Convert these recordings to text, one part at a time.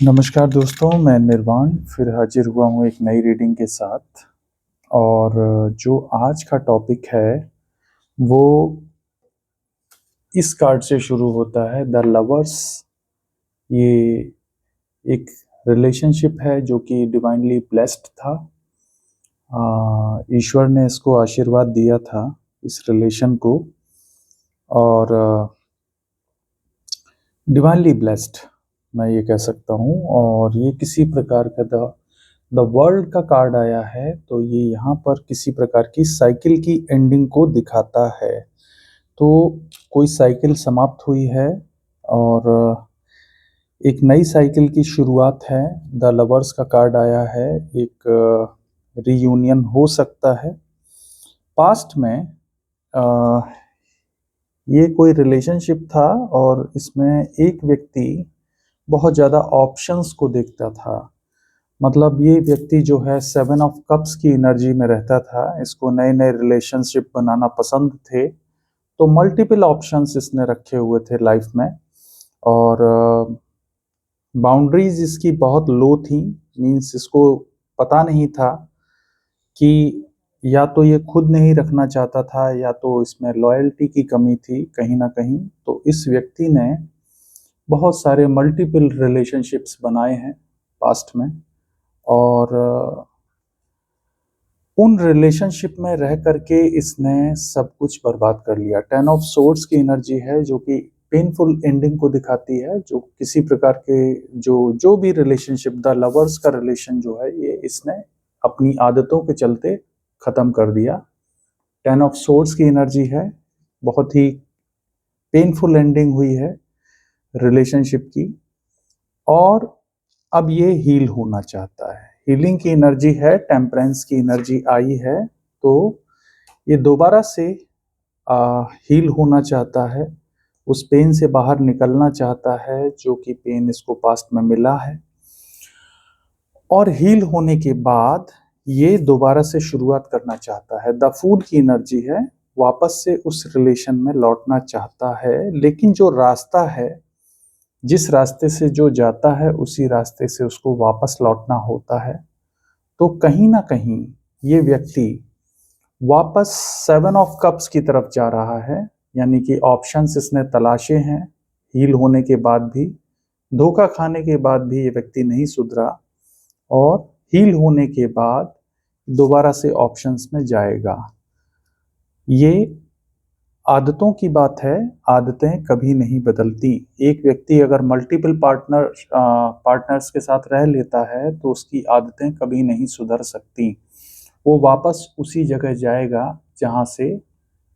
नमस्कार दोस्तों, मैं निर्वाण फिर हाजिर हुआ हूँ एक नई रीडिंग के साथ। और जो आज का टॉपिक है वो इस कार्ड से शुरू होता है, द लवर्स। ये एक रिलेशनशिप है जो कि डिवाइनली ब्लेस्ड था। ईश्वर ने इसको आशीर्वाद दिया था, इस रिलेशन को। और डिवाइनली ब्लेस्ड मैं ये कह सकता हूँ। और ये किसी प्रकार का द वर्ल्ड का कार्ड आया है, तो ये यहाँ पर किसी प्रकार की साइकिल की एंडिंग को दिखाता है। तो कोई साइकिल समाप्त हुई है और एक नई साइकिल की शुरुआत है। द लवर्स का कार्ड आया है, एक रीयूनियन हो सकता है। पास्ट में ये कोई रिलेशनशिप था और इसमें एक व्यक्ति बहुत ज़्यादा ऑप्शंस को देखता था। मतलब ये व्यक्ति जो है 7 ऑफ कप्स की एनर्जी में रहता था। इसको नए नए रिलेशनशिप बनाना पसंद थे, तो मल्टीपल ऑप्शंस इसने रखे हुए थे लाइफ में। और बाउंड्रीज इसकी बहुत लो थी। मीन्स इसको पता नहीं था कि या तो ये खुद नहीं रखना चाहता था या तो इसमें लॉयल्टी की कमी थी कहीं ना कहीं। तो इस व्यक्ति ने बहुत सारे मल्टीपल रिलेशनशिप्स बनाए हैं पास्ट में। और उन रिलेशनशिप में रह करके इसने सब कुछ बर्बाद कर लिया। 10 ऑफ सोर्ड्स की एनर्जी है जो कि पेनफुल एंडिंग को दिखाती है। जो किसी प्रकार के जो भी रिलेशनशिप, द लवर्स का रिलेशन जो है, ये इसने अपनी आदतों के चलते खत्म कर दिया। 10 ऑफ सोर्ड्स की एनर्जी है, बहुत ही पेनफुल एंडिंग हुई है रिलेशनशिप की। और अब ये हील होना चाहता है, हीलिंग की एनर्जी है, टेम्परेंस की एनर्जी आई है। तो ये दोबारा से हील होना चाहता है, उस पेन से बाहर निकलना चाहता है जो कि पेन इसको पास्ट में मिला है। और हील होने के बाद ये दोबारा से शुरुआत करना चाहता है। द फूल की एनर्जी है, वापस से उस रिलेशन में लौटना चाहता है। लेकिन जो रास्ता है, जिस रास्ते से जो जाता है उसी रास्ते से उसको वापस लौटना होता है। तो कहीं ना कहीं ये व्यक्ति वापस 7 ऑफ कप्स की तरफ जा रहा है। यानी कि ऑप्शंस इसने तलाशे हैं, हील होने के बाद भी, धोखा खाने के बाद भी ये व्यक्ति नहीं सुधरा। और हील होने के बाद दोबारा से ऑप्शंस में जाएगा। ये आदतों की बात है, आदतें कभी नहीं बदलती। एक व्यक्ति अगर मल्टीपल पार्टनर्स के साथ रह लेता है तो उसकी आदतें कभी नहीं सुधर सकती। वो वापस उसी जगह जाएगा जहाँ से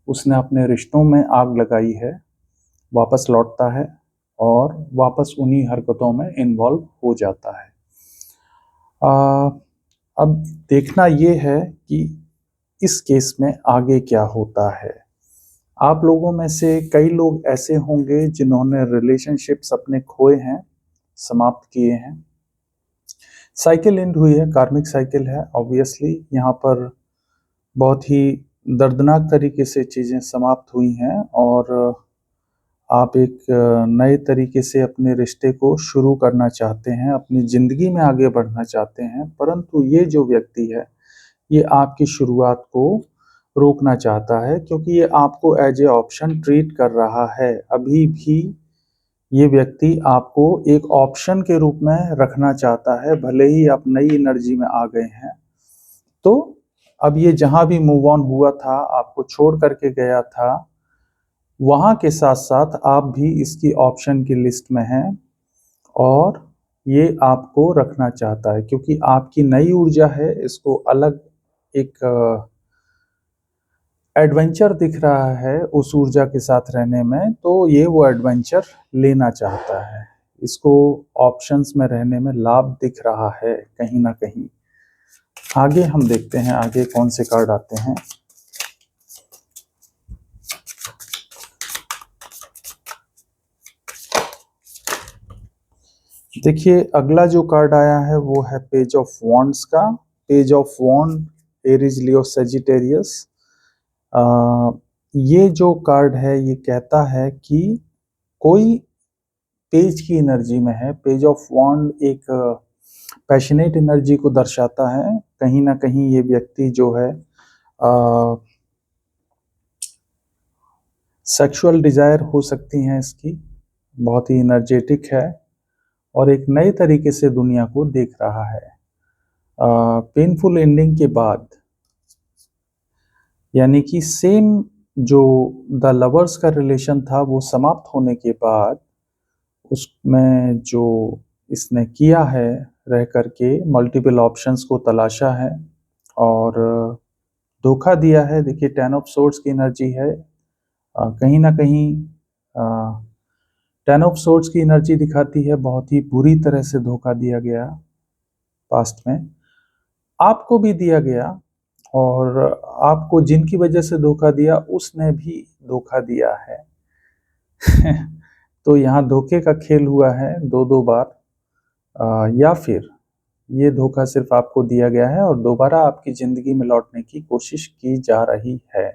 उसने अपने रिश्तों में आग लगाई है, वापस लौटता है और वापस उन्हीं हरकतों में इन्वॉल्व हो जाता है। अब देखना ये है कि इस केस में आगे क्या होता है। आप लोगों में से कई लोग ऐसे होंगे जिन्होंने रिलेशनशिप्स अपने खोए हैं, समाप्त किए हैं। साइकिल एंड हुई है, कार्मिक साइकिल है। ऑब्वियसली यहाँ पर बहुत ही दर्दनाक तरीके से चीज़ें समाप्त हुई हैं और आप एक नए तरीके से अपने रिश्ते को शुरू करना चाहते हैं, अपनी ज़िंदगी में आगे बढ़ना चाहते हैं। परंतु ये जो व्यक्ति है, ये आपकी शुरुआत को रोकना चाहता है क्योंकि ये आपको एज ए ऑप्शन ट्रीट कर रहा है। अभी भी ये व्यक्ति आपको एक ऑप्शन के रूप में रखना चाहता है, भले ही आप नई एनर्जी में आ गए हैं। तो अब ये जहाँ भी मूव ऑन हुआ था, आपको छोड़ करके गया था, वहाँ के साथ साथ आप भी इसकी ऑप्शन की लिस्ट में हैं। और ये आपको रखना चाहता है क्योंकि आपकी नई ऊर्जा है, इसको अलग एक एडवेंचर दिख रहा है उस ऊर्जा के साथ रहने में। तो ये वो एडवेंचर लेना चाहता है, इसको ऑप्शंस में रहने में लाभ दिख रहा है कहीं ना कहीं। आगे हम देखते हैं आगे कौन से कार्ड आते हैं। देखिए, अगला जो कार्ड आया है वो है पेज ऑफ वॉन्ड्स का। Page of wand, Aries, Leo, Sagittarius. ये जो कार्ड है ये कहता है कि कोई पेज की एनर्जी में है। पेज ऑफ वॉन्ड एक पैशनेट एनर्जी को दर्शाता है। कहीं ना कहीं ये व्यक्ति जो है सेक्सुअल डिजायर हो सकती हैं इसकी, बहुत ही एनर्जेटिक है और एक नए तरीके से दुनिया को देख रहा है। पेनफुल एंडिंग के बाद, यानी कि सेम जो द लवर्स का रिलेशन था वो समाप्त होने के बाद उसमें जो इसने किया है, रह करके मल्टीपल ऑप्शंस को तलाशा है और धोखा दिया है। देखिए 10 ऑफ सोर्ड्स की एनर्जी है। कहीं ना कहीं 10 ऑफ सोर्ड्स की एनर्जी दिखाती है बहुत ही बुरी तरह से धोखा दिया गया पास्ट में, आपको भी दिया गया और आपको जिनकी वजह से धोखा दिया उसने भी धोखा दिया है। तो यहाँ धोखे का खेल हुआ है दो दो बार, या फिर ये धोखा सिर्फ आपको दिया गया है और दोबारा आपकी जिंदगी में लौटने की कोशिश की जा रही है।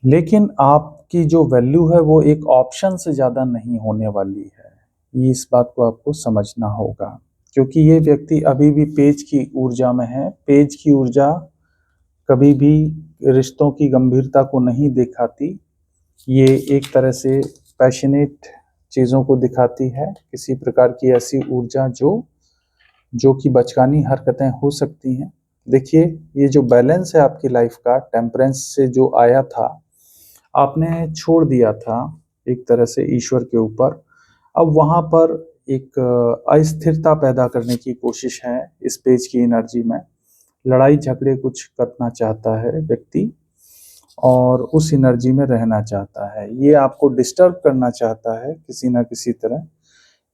लेकिन आपकी जो वैल्यू है वो एक ऑप्शन से ज़्यादा नहीं होने वाली है। ये इस बात को आपको समझना होगा, क्योंकि ये व्यक्ति अभी भी पेज की ऊर्जा में है। पेज की ऊर्जा कभी भी रिश्तों की गंभीरता को नहीं दिखाती। ये एक तरह से पैशनेट चीज़ों को दिखाती है, किसी प्रकार की ऐसी ऊर्जा जो कि बचकानी हरकतें हो सकती हैं। देखिए ये जो बैलेंस है आपकी लाइफ का, टेम्परेंस से जो आया था, आपने छोड़ दिया था एक तरह से ईश्वर के ऊपर। अब वहाँ पर एक अस्थिरता पैदा करने की कोशिश है इस पेज की एनर्जी में। लड़ाई झगड़े कुछ करना चाहता है व्यक्ति और उस एनर्जी में रहना चाहता है। ये आपको डिस्टर्ब करना चाहता है किसी ना किसी तरह,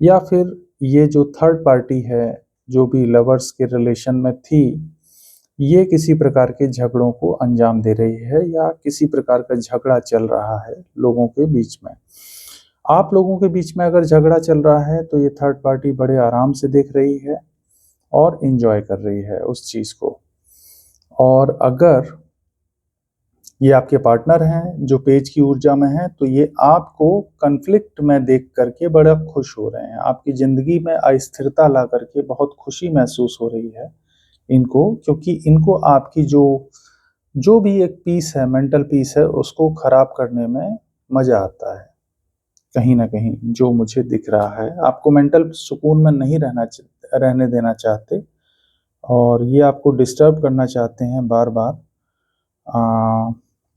या फिर ये जो थर्ड पार्टी है जो भी लवर्स के रिलेशन में थी, ये किसी प्रकार के झगड़ों को अंजाम दे रही है या किसी प्रकार का झगड़ा चल रहा है लोगों के बीच में। आप लोगों के बीच में अगर झगड़ा चल रहा है तो ये थर्ड पार्टी बड़े आराम से देख रही है और एंजॉय कर रही है उस चीज़ को। और अगर ये आपके पार्टनर हैं जो पेज की ऊर्जा में हैं, तो ये आपको कन्फ्लिक्ट में देख करके बड़ा खुश हो रहे हैं। आपकी ज़िंदगी में अस्थिरता ला करके बहुत खुशी महसूस हो रही है इनको, क्योंकि इनको आपकी जो भी एक पीस है, मेंटल पीस है, उसको खराब करने में मज़ा आता है। कहीं ना कहीं जो मुझे दिख रहा है, आपको मेंटल सुकून में नहीं रहने देना चाहते और ये आपको डिस्टर्ब करना चाहते हैं बार बार।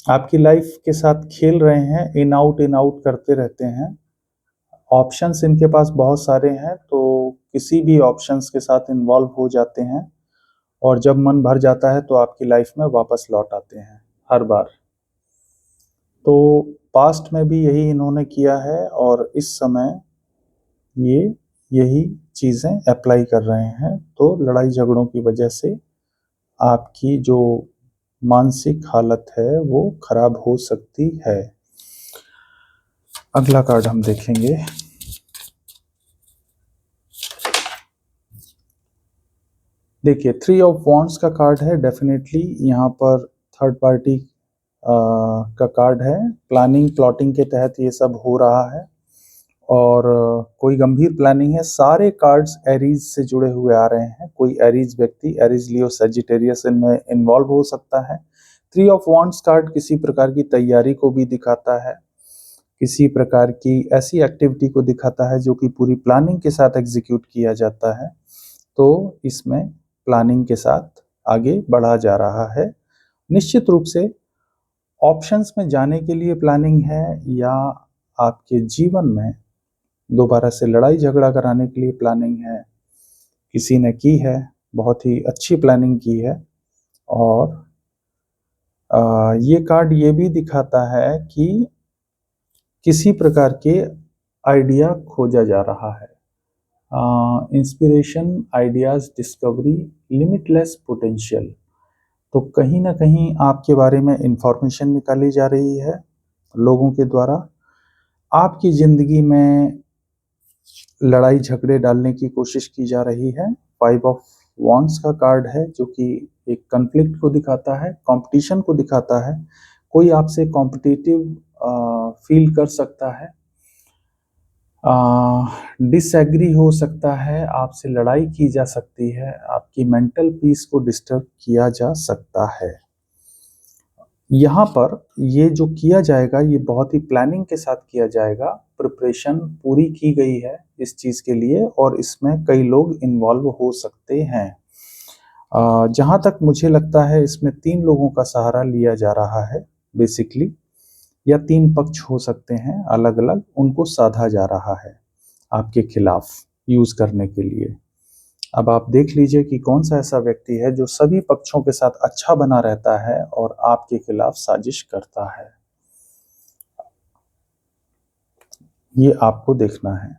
आपकी लाइफ के साथ खेल रहे हैं, इन आउट करते रहते हैं। ऑप्शंस इनके पास बहुत सारे हैं, तो किसी भी ऑप्शंस के साथ इन्वॉल्व हो जाते हैं और जब मन भर जाता है तो आपकी लाइफ में वापस लौट आते हैं हर बार। तो पास्ट में भी यही इन्होंने किया है और इस समय ये यही चीज़ें अप्लाई कर रहे हैं। तो लड़ाई झगड़ों की वजह से आपकी जो मानसिक हालत है वो खराब हो सकती है। अगला कार्ड हम देखेंगे। देखिए 3 ऑफ वॉन्ड्स का कार्ड है। डेफिनेटली यहाँ पर थर्ड पार्टी का कार्ड है। प्लानिंग प्लॉटिंग के तहत ये सब हो रहा है और कोई गंभीर प्लानिंग है। सारे कार्ड्स एरीज से जुड़े हुए आ रहे हैं। कोई एरीज व्यक्ति, एरीज लियो सजिटेरियस इनमें इन्वॉल्व हो सकता है। 3 ऑफ वॉन्ड्स कार्ड किसी प्रकार की तैयारी को भी दिखाता है, किसी प्रकार की ऐसी एक्टिविटी को दिखाता है जो कि पूरी प्लानिंग के साथ एग्जीक्यूट किया जाता है। तो इसमें प्लानिंग के साथ आगे बढ़ा जा रहा है। निश्चित रूप से ऑप्शंस में जाने के लिए प्लानिंग है या आपके जीवन में दोबारा से लड़ाई झगड़ा कराने के लिए प्लानिंग है, किसी ने की है, बहुत ही अच्छी प्लानिंग की है। और ये कार्ड ये भी दिखाता है कि किसी प्रकार के आइडिया खोजा जा रहा है। Inspiration, ideas, discovery, limitless potential. तो कहीं ना कहीं आपके बारे में इंफॉर्मेशन निकाली जा रही है लोगों के द्वारा। आपकी ज़िंदगी में लड़ाई झगड़े डालने की कोशिश की जा रही है। 5 ऑफ वॉन्ड्स का कार्ड है जो कि एक कन्फ्लिक्ट को दिखाता है, कंपटीशन को दिखाता है। कोई आपसे कॉम्पिटिटिव फील कर सकता है डिसएग्री हो सकता है, आपसे लड़ाई की जा सकती है, आपकी मेंटल पीस को डिस्टर्ब किया जा सकता है। यहाँ पर ये जो किया जाएगा ये बहुत ही प्लानिंग के साथ किया जाएगा। प्रिपरेशन पूरी की गई है इस चीज़ के लिए और इसमें कई लोग इन्वॉल्व हो सकते हैं। जहाँ तक मुझे लगता है इसमें 3 लोगों का सहारा लिया जा रहा है बेसिकली, या 3 पक्ष हो सकते हैं अलग-अलग, उनको साधा जा रहा है आपके खिलाफ यूज़ करने के लिए। अब आप देख लीजिए कि कौन-सा ऐसा व्यक्ति है जो सभी पक्षों के साथ अच्छा बना रहता है और आपके खिलाफ साजिश करता है। ये आपको देखना है।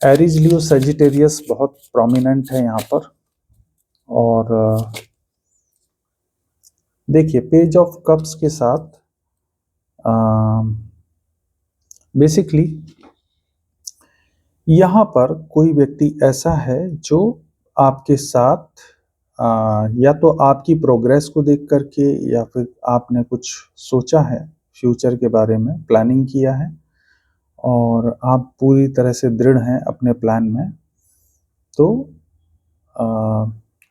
एरीज, लियो, सजिटेरियस बहुत प्रोमिनेंट है यहाँ पर। और देखिए पेज ऑफ कप्स के साथ बेसिकली यहाँ पर कोई व्यक्ति ऐसा है जो आपके साथ या तो आपकी प्रोग्रेस को देख करके या फिर आपने कुछ सोचा है फ्यूचर के बारे में, प्लानिंग किया है और आप पूरी तरह से दृढ़ हैं अपने प्लान में, तो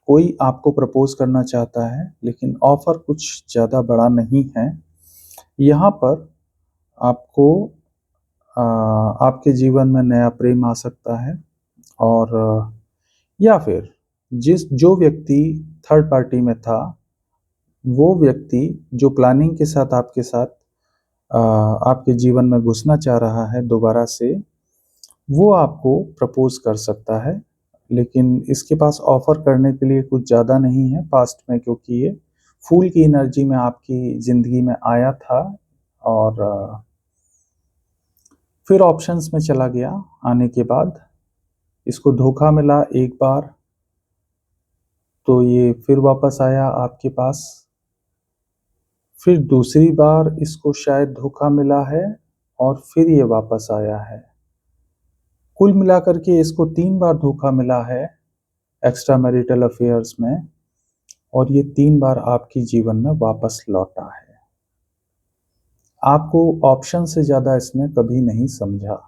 कोई आपको प्रपोज करना चाहता है लेकिन ऑफर कुछ ज़्यादा बड़ा नहीं है। यहाँ पर आपको आपके जीवन में नया प्रेम आ सकता है और या फिर जो व्यक्ति थर्ड पार्टी में था वो व्यक्ति जो प्लानिंग के साथ आपके साथ आपके जीवन में घुसना चाह रहा है दोबारा से, वो आपको प्रपोज कर सकता है, लेकिन इसके पास ऑफर करने के लिए कुछ ज़्यादा नहीं है पास्ट में, क्योंकि ये फूल की एनर्जी में आपकी ज़िंदगी में आया था और फिर ऑप्शंस में चला गया। आने के बाद इसको धोखा मिला एक बार, तो ये फिर वापस आया आपके पास, फिर दूसरी बार इसको शायद धोखा मिला है और फिर ये वापस आया है। कुल मिलाकर के इसको 3 बार धोखा मिला है एक्स्ट्रा मैरिटल अफेयर्स में और ये 3 बार आपके जीवन में वापस लौटा है। आपको ऑप्शन से ज़्यादा इसने कभी नहीं समझा,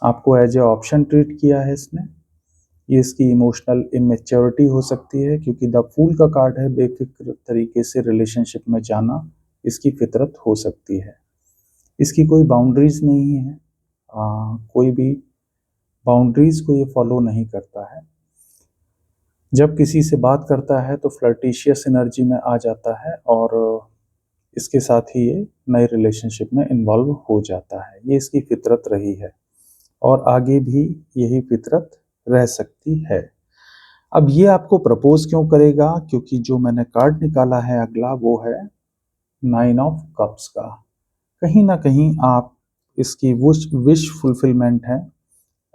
आपको एज ए ऑप्शन ट्रीट किया है इसने। ये इसकी इमोशनल इमेच्योरिटी हो सकती है, क्योंकि द फूल का कार्ड है, बेफिक्र तरीके से रिलेशनशिप में जाना इसकी फितरत हो सकती है। इसकी कोई बाउंड्रीज नहीं है, कोई भी बाउंड्रीज को ये फॉलो नहीं करता है। जब किसी से बात करता है तो फ्लर्टिशियस एनर्जी में आ जाता है और इसके साथ ही ये नए रिलेशनशिप में इन्वॉल्व हो जाता है। ये इसकी फितरत रही है और आगे भी यही फितरत रह सकती है। अब ये आपको प्रपोज क्यों करेगा? क्योंकि जो मैंने कार्ड निकाला है अगला वो है 9 ऑफ कप्स का। कहीं ना कहीं आप इसकी विश फुलफिलमेंट है,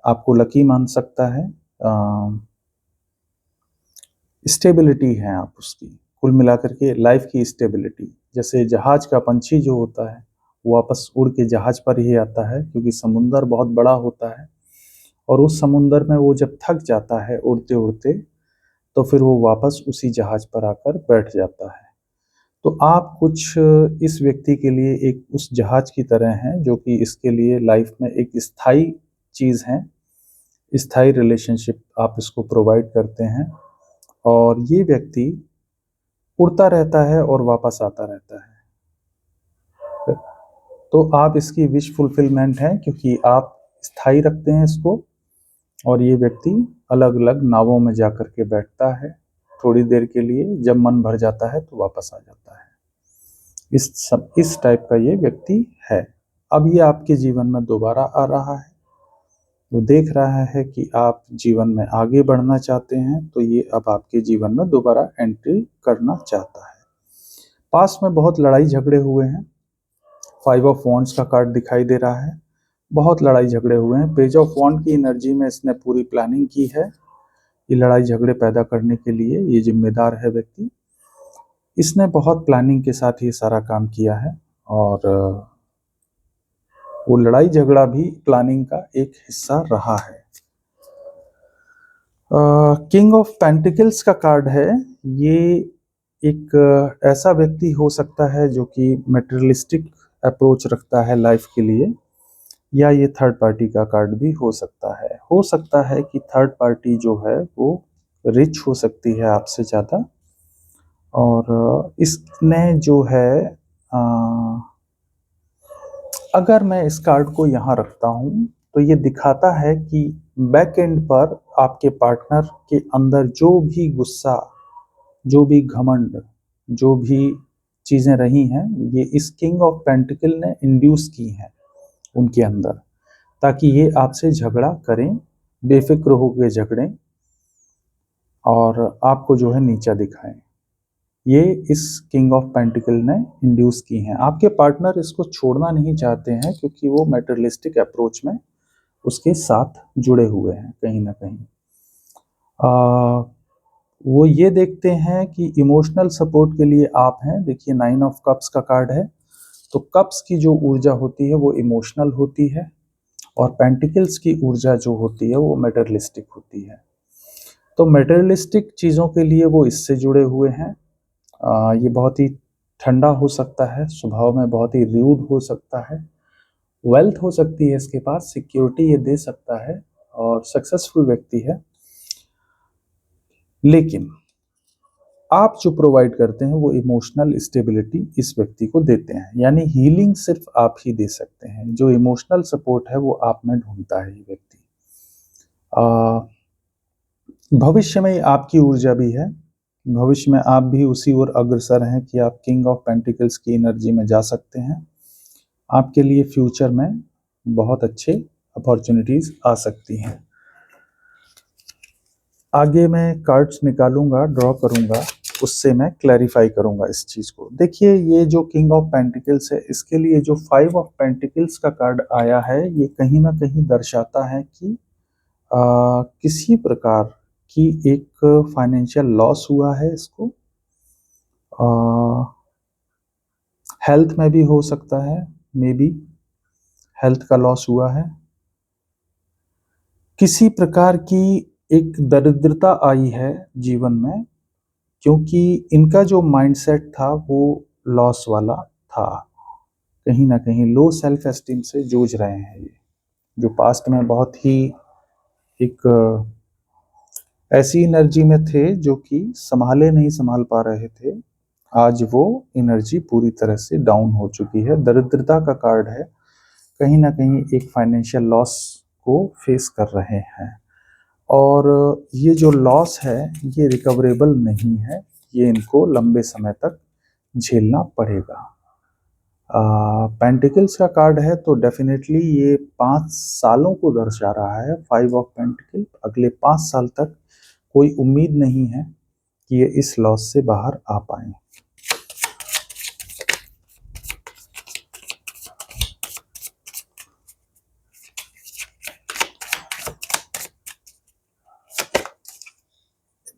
आपको लकी मान सकता है, स्टेबिलिटी है आप उसकी, कुल मिलाकर के लाइफ की स्टेबिलिटी। जैसे जहाज का पंछी जो होता है वो वापस उड़ के जहाज पर ही आता है, क्योंकि समुंदर बहुत बड़ा होता है और उस समुंदर में वो जब थक जाता है उड़ते उड़ते तो फिर वो वापस उसी जहाज पर आकर बैठ जाता है। तो आप कुछ इस व्यक्ति के लिए एक उस जहाज की तरह हैं जो कि इसके लिए लाइफ में एक स्थायी चीज़ है, स्थायी रिलेशनशिप आप इसको प्रोवाइड करते हैं और ये व्यक्ति उड़ता रहता है और वापस आता रहता है। तो आप इसकी विश फुलफिलमेंट है, क्योंकि आप स्थायी रखते हैं इसको और ये व्यक्ति अलग अलग नावों में जाकर के बैठता है थोड़ी देर के लिए, जब मन भर जाता है तो वापस आ जाता है। इस टाइप का ये व्यक्ति है। अब ये आपके जीवन में दोबारा आ रहा है, वो देख रहा है कि आप जीवन में आगे बढ़ना चाहते हैं, तो ये अब आपके जीवन में दोबारा एंट्री करना चाहता है। पास्ट में बहुत लड़ाई झगड़े हुए हैं, 5 ऑफ वॉन्ड्स का कार्ड दिखाई दे रहा है, बहुत लड़ाई झगड़े हुए हैं। पेज ऑफ वॉन्ड की एनर्जी में इसने पूरी प्लानिंग की है, ये लड़ाई झगड़े पैदा करने के लिए ये जिम्मेदार है व्यक्ति। इसने बहुत प्लानिंग के साथ ये सारा काम किया है और वो लड़ाई झगड़ा भी प्लानिंग का एक हिस्सा रहा है। किंग ऑफ पेंटिकल्स का कार्ड है। ये एक ऐसा व्यक्ति हो सकता है जो कि मटेरियलिस्टिक अप्रोच रखता है लाइफ के लिए, या ये थर्ड पार्टी का कार्ड भी हो सकता है। हो सकता है कि थर्ड पार्टी जो है वो रिच हो सकती है आपसे ज़्यादा, और इसने जो है अ, अगर मैं इस कार्ड को यहाँ रखता हूँ तो ये दिखाता है कि बैक एंड पर आपके पार्टनर के अंदर जो भी गुस्सा, जो भी घमंड, जो भी चीज़ें रही हैं, ये इस किंग ऑफ पेंटिकल ने इंड्यूस की हैं उनके अंदर, ताकि ये आपसे झगड़ा करें, बेफिक्र होकर झगड़ें और आपको जो है नीचा दिखाएं। ये इस किंग ऑफ पेंटिकल ने इंड्यूस की हैं। आपके पार्टनर इसको छोड़ना नहीं चाहते हैं क्योंकि वो मैटेरियलिस्टिक अप्रोच में उसके साथ जुड़े हुए हैं कहीं ना कहीं। वो ये देखते हैं कि इमोशनल सपोर्ट के लिए आप हैं। देखिए 9 ऑफ कप्स का कार्ड है, तो कप्स की जो ऊर्जा होती है वो इमोशनल होती है और पेंटिकल्स की ऊर्जा जो होती है वो मैटेरियलिस्टिक होती है। तो मैटेरियलिस्टिक चीज़ों के लिए वो इससे जुड़े हुए हैं। ये बहुत ही ठंडा हो सकता है, स्वभाव में बहुत ही रूड हो सकता है, वेल्थ हो सकती है इसके पास, सिक्योरिटी ये दे सकता है और सक्सेसफुल व्यक्ति है। लेकिन आप जो प्रोवाइड करते हैं वो इमोशनल स्टेबिलिटी इस व्यक्ति को देते हैं, यानी हीलिंग सिर्फ आप ही दे सकते हैं। जो इमोशनल सपोर्ट है वो आप में ढूंढता है ये व्यक्ति। भविष्य में आपकी ऊर्जा भी है, भविष्य में आप भी उसी ओर अग्रसर हैं कि आप किंग ऑफ पेंटिकल्स की एनर्जी में जा सकते हैं। आपके लिए फ्यूचर में बहुत अच्छे अपॉर्चुनिटीज आ सकती हैं। आगे मैं कार्ड्स निकालूंगा, ड्रॉ करूंगा, उससे मैं क्लैरिफाई करूंगा इस चीज को। देखिए ये जो किंग ऑफ पेंटिकल्स है, इसके लिए जो 5 ऑफ पेंटिकल्स का कार्ड आया है, ये कहीं ना कहीं दर्शाता है कि किसी प्रकार की एक फाइनेंशियल लॉस हुआ है इसको। हेल्थ में भी हो सकता है, मे बी हेल्थ का लॉस हुआ है। किसी प्रकार की एक दरिद्रता आई है जीवन में, क्योंकि इनका जो माइंडसेट था वो लॉस वाला था। कहीं ना कहीं लो सेल्फ एस्टीम से जूझ रहे हैं ये, जो पास्ट में बहुत ही एक ऐसी एनर्जी में थे जो कि नहीं संभाल पा रहे थे। आज वो एनर्जी पूरी तरह से डाउन हो चुकी है। दरिद्रता का कार्ड है, कहीं ना कहीं एक फाइनेंशियल लॉस को फेस कर रहे हैं और ये जो लॉस है ये रिकवरेबल नहीं है, ये इनको लंबे समय तक झेलना पड़ेगा। पेंटिकल्स का कार्ड है तो डेफिनेटली ये 5 सालों को दर्शा रहा है। 5 ऑफ पेंटिकल, अगले 5 साल तक कोई उम्मीद नहीं है कि ये इस लॉस से बाहर आ पाए।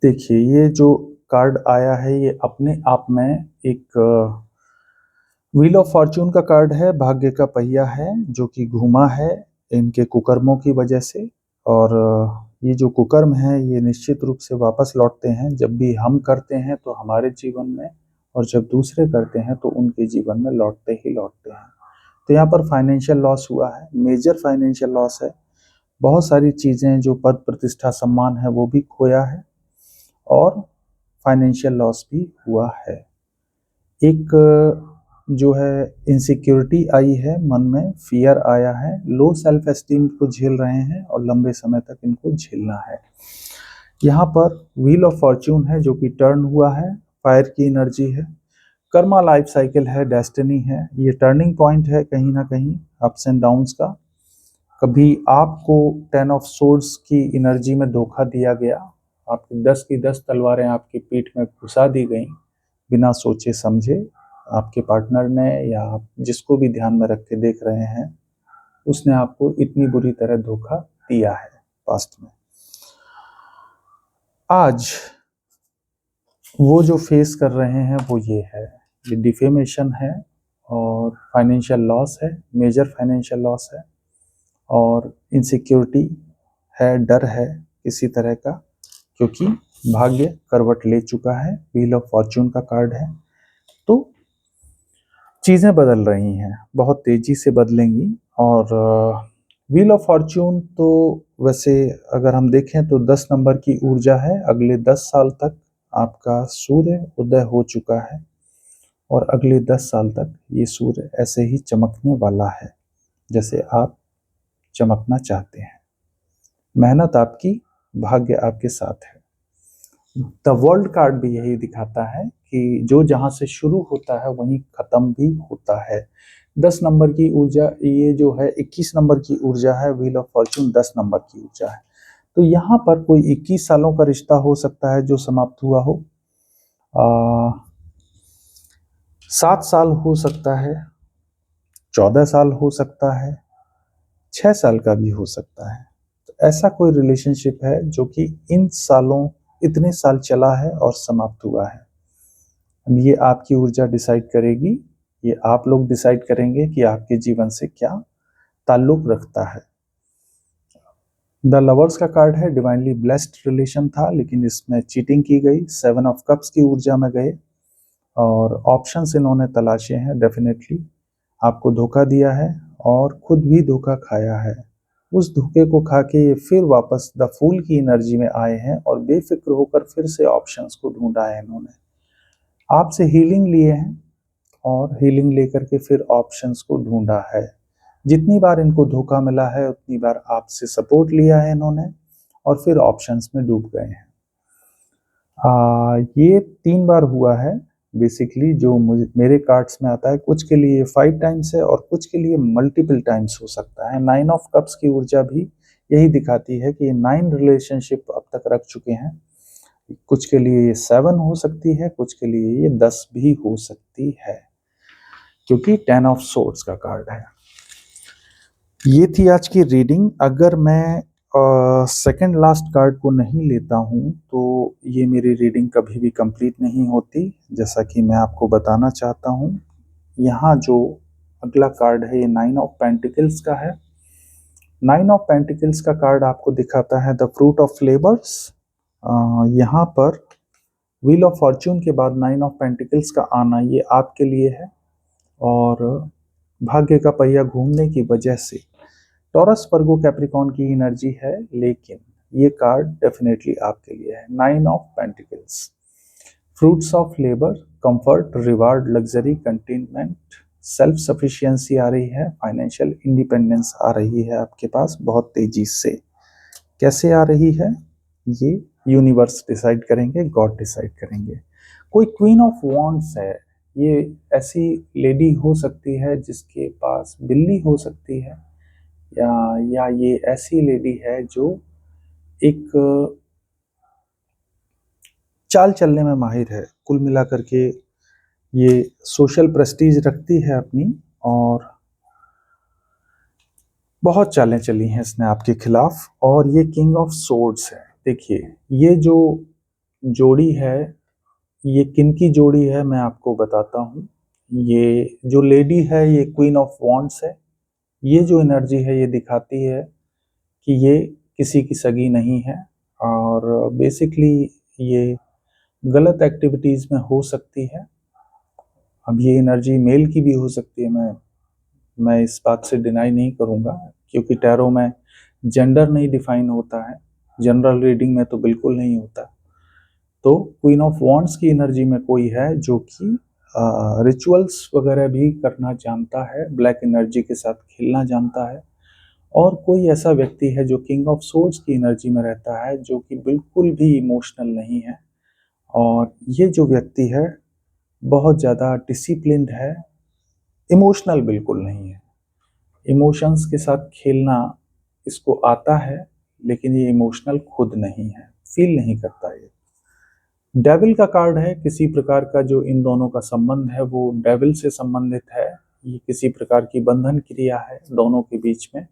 देखिए ये जो कार्ड आया है ये अपने आप में एक व्हील ऑफ फॉर्चून का कार्ड है, भाग्य का पहिया है जो कि घूमा है इनके कुकर्मों की वजह से। और ये जो कुकर्म है ये निश्चित रूप से वापस लौटते हैं। जब भी हम करते हैं तो हमारे जीवन में, और जब दूसरे करते हैं तो उनके जीवन में लौटते ही लौटते हैं। तो यहाँ पर फाइनेंशियल लॉस हुआ है, मेजर फाइनेंशियल लॉस है। बहुत सारी चीज़ें जो पद प्रतिष्ठा सम्मान है वो भी खोया है और फाइनेंशियल लॉस भी हुआ है। एक जो है इनसिक्योरिटी आई है, मन में फियर आया है, लो सेल्फ एस्टीम को झेल रहे हैं और लंबे समय तक इनको झेलना है। यहाँ पर व्हील ऑफ फॉर्च्यून है जो कि टर्न हुआ है, फायर की एनर्जी है, कर्मा लाइफ साइकिल है, डेस्टिनी है। ये टर्निंग पॉइंट है कहीं ना कहीं अप्स एंड डाउन्स का। कभी आपको 10 ऑफ सोर्ड्स की एनर्जी में धोखा दिया गया, आपकी 10 की 10 तलवारें आपकी पीठ में घुसा दी गई बिना सोचे समझे। आपके पार्टनर ने या आप जिसको भी ध्यान में रख के देख रहे हैं, उसने आपको इतनी बुरी तरह धोखा दिया है पास्ट में। आज वो जो फेस कर रहे हैं वो ये है, ये डिफेमेशन है और फाइनेंशियल लॉस है, मेजर फाइनेंशियल लॉस है और इनसिक्योरिटी है, डर है किसी तरह का, क्योंकि भाग्य करवट ले चुका है। व्हील ऑफ फॉर्चून का कार्ड है। तो चीज़ें बदल रही हैं, बहुत तेज़ी से बदलेंगी। और व्हील ऑफ फॉर्च्यून तो वैसे अगर हम देखें तो 10 नंबर की ऊर्जा है। अगले 10 साल तक आपका सूर्य उदय हो चुका है और अगले 10 साल तक ये सूर्य ऐसे ही चमकने वाला है जैसे आप चमकना चाहते हैं। मेहनत आपकी, भाग्य आपके साथ है। द वर्ल्ड कार्ड भी यही दिखाता है कि जो जहां से शुरू होता है वहीं खत्म भी होता है। 10 नंबर की ऊर्जा ये जो है, 21 नंबर की ऊर्जा है। व्हील ऑफ फॉर्च्यून 10 नंबर की ऊर्जा है। तो यहाँ पर कोई 21 सालों का रिश्ता हो सकता है जो समाप्त हुआ हो, 7 साल हो सकता है, 14 साल हो सकता है, 6 साल का भी हो सकता है। तो ऐसा कोई रिलेशनशिप है जो कि इन सालों, इतने साल चला है और समाप्त हुआ है। अब ये आपकी ऊर्जा डिसाइड करेगी, ये आप लोग डिसाइड करेंगे कि आपके जीवन से क्या ताल्लुक रखता है। द लवर्स का कार्ड है, डिवाइनली ब्लेस्ड रिलेशन था लेकिन इसमें चीटिंग की गई। 7 ऑफ कप्स की ऊर्जा में गए और ऑप्शंस इन्होंने तलाशे हैं। डेफिनेटली आपको धोखा दिया है और खुद भी धोखा खाया है। उस धोखे को खा के ये फिर वापस द फूल की एनर्जी में आए हैं और बेफिक्र होकर फिर से ऑप्शंस को ढूंढा है इन्होंने। आपसे हीलिंग लिए हैं और हीलिंग लेकर के फिर ऑप्शंस को ढूंढा है। जितनी बार इनको धोखा मिला है उतनी बार आपसे सपोर्ट लिया है इन्होंने और फिर ऑप्शंस में डूब गए हैं। ये 3 बार हुआ है बेसिकली, जो मुझे मेरे कार्ड्स में आता है। कुछ के लिए 5 टाइम्स है और कुछ के लिए मल्टीपल टाइम्स हो सकता है। 9 ऑफ कप्स की ऊर्जा भी यही दिखाती है कि ये 9 रिलेशनशिप अब तक रख चुके हैं। कुछ के लिए ये 7 हो सकती है, कुछ के लिए ये 10 भी हो सकती है, क्योंकि 10 ऑफ सोर्ड्स का कार्ड है। ये थी आज की रीडिंग। अगर मैं सेकंड लास्ट कार्ड को नहीं लेता हूं तो ये मेरी रीडिंग कभी भी कंप्लीट नहीं होती, जैसा कि मैं आपको बताना चाहता हूं। यहाँ जो अगला कार्ड है ये 9 ऑफ पेंटिकल्स का है। 9 ऑफ पेंटिकल्स का कार्ड आपको दिखाता है द फ्रूट ऑफ लेबर्स। यहाँ पर व्हील ऑफ फॉर्च्यून के बाद 9 ऑफ पेंटिकल्स का आना ये आपके लिए है और भाग्य का पहिया घूमने की वजह से टॉरस वर्गो कैप्रिकॉर्न की एनर्जी है, लेकिन ये कार्ड डेफिनेटली आपके लिए है। 9 of pentacles, fruits of labour, comfort, reward, luxury, contentment, self sufficiency आ रही है, फाइनेंशियल इंडिपेंडेंस आ रही है आपके पास बहुत तेजी से। कैसे आ रही है ये यूनिवर्स डिसाइड करेंगे, गॉड डिसाइड करेंगे। कोई क्वीन ऑफ वॉन्ड्स है, ये ऐसी लेडी हो सकती है जिसके पास बिल्ली हो सकती है, या ये ऐसी लेडी है जो एक चाल चलने में माहिर है। कुल मिलाकर के ये सोशल प्रेस्टीज रखती है अपनी और बहुत चालें चली हैं इसने आपके खिलाफ। और ये किंग ऑफ सोर्ड्स है। देखिए ये जो जोड़ी है ये किन की जोड़ी है मैं आपको बताता हूँ। ये जो लेडी है ये क्वीन ऑफ वॉन्ड्स है। ये जो एनर्जी है ये दिखाती है कि ये किसी की सगी नहीं है और बेसिकली ये गलत एक्टिविटीज़ में हो सकती है। अब ये एनर्जी मेल की भी हो सकती है, मैं इस बात से डिनाई नहीं करूँगा, क्योंकि टैरो में जेंडर नहीं डिफाइन होता है, जनरल रीडिंग में तो बिल्कुल नहीं होता। तो क्वीन ऑफ वॉन्ड्स की एनर्जी में कोई है जो कि रिचुअल्स वगैरह भी करना जानता है, ब्लैक एनर्जी के साथ खेलना जानता है। और कोई ऐसा व्यक्ति है जो किंग ऑफ सोर्ड्स की एनर्जी में रहता है जो कि बिल्कुल भी इमोशनल नहीं है। और ये जो व्यक्ति है बहुत ज़्यादा डिसिप्लिन्ड है, इमोशनल बिल्कुल नहीं है। इमोशंस के साथ खेलना इसको आता है लेकिन ये इमोशनल खुद नहीं है, फील नहीं करता। ये डेविल का कार्ड है। किसी प्रकार का जो इन दोनों का संबंध है वो डेविल से संबंधित है। ये किसी प्रकार की बंधन क्रिया है दोनों के बीच में,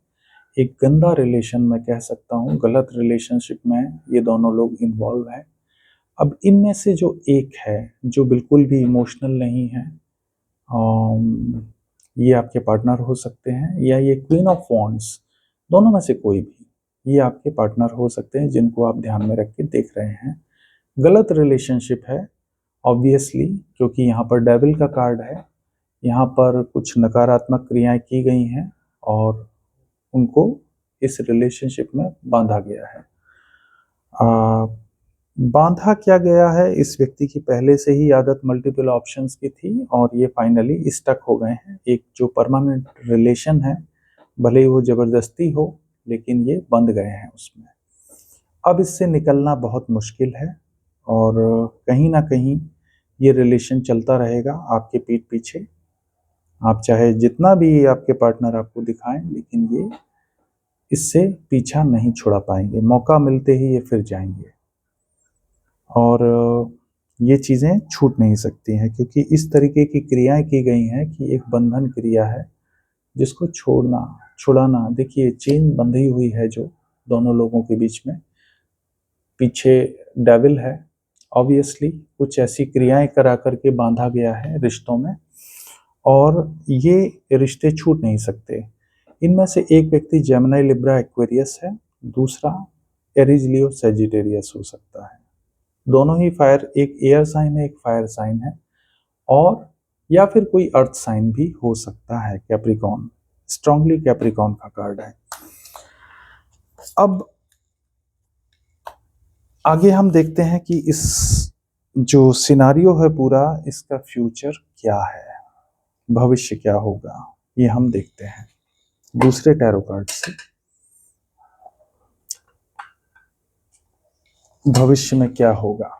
एक गंदा रिलेशन मैं कह सकता हूँ, गलत रिलेशनशिप में ये दोनों लोग इन्वॉल्व हैं। अब इनमें से जो एक है जो बिल्कुल भी इमोशनल नहीं है, ये आपके पार्टनर हो सकते हैं, या ये क्वीन ऑफ वॉन्ड्स, दोनों में से कोई भी ये आपके पार्टनर हो सकते हैं जिनको आप ध्यान में रख के देख रहे हैं। गलत रिलेशनशिप है ऑब्वियसली, क्योंकि यहाँ पर डेविल का कार्ड है। यहाँ पर कुछ नकारात्मक क्रियाएं की गई हैं और उनको इस रिलेशनशिप में बांधा गया है। बांधा क्या गया है, इस व्यक्ति की पहले से ही आदत मल्टीपल ऑप्शंस की थी और ये फाइनली स्टक हो गए हैं। एक जो परमानेंट रिलेशन है, भले ही वो जबरदस्ती हो, लेकिन ये बंध गए हैं उसमें। अब इससे निकलना बहुत मुश्किल है और कहीं ना कहीं ये रिलेशन चलता रहेगा आपके पीठ पीछे। आप चाहे जितना भी आपके पार्टनर आपको दिखाएं, लेकिन ये इससे पीछा नहीं छुड़ा पाएंगे। मौका मिलते ही ये फिर जाएंगे और ये चीज़ें छूट नहीं सकती हैं, क्योंकि इस तरीके की क्रियाएं की गई हैं कि एक बंधन क्रिया है जिसको छोड़ना छुड़ाना। देखिए, चेन बंधी हुई है जो दोनों लोगों के बीच में, पीछे डेविल है। ऑब्वियसली कुछ ऐसी क्रियाएं करा करके बांधा गया है रिश्तों में और ये रिश्ते छूट नहीं सकते। इनमें से एक व्यक्ति जेमिनी लिब्रा एक्वेरियस है, दूसरा एरीज लियो सजिटेरियस हो सकता है। दोनों ही फायर, एक एयर साइन है, एक फायर साइन है, और या फिर कोई अर्थ साइन भी हो सकता है। कैप्रिकॉन, स्ट्रांगली कैप्रिकॉन का कार्ड है। अब आगे हम देखते हैं कि इस जो सिनारियो है पूरा, इसका फ्यूचर क्या है, भविष्य क्या होगा, ये हम देखते हैं दूसरे टैरो कार्ड से। भविष्य में क्या होगा।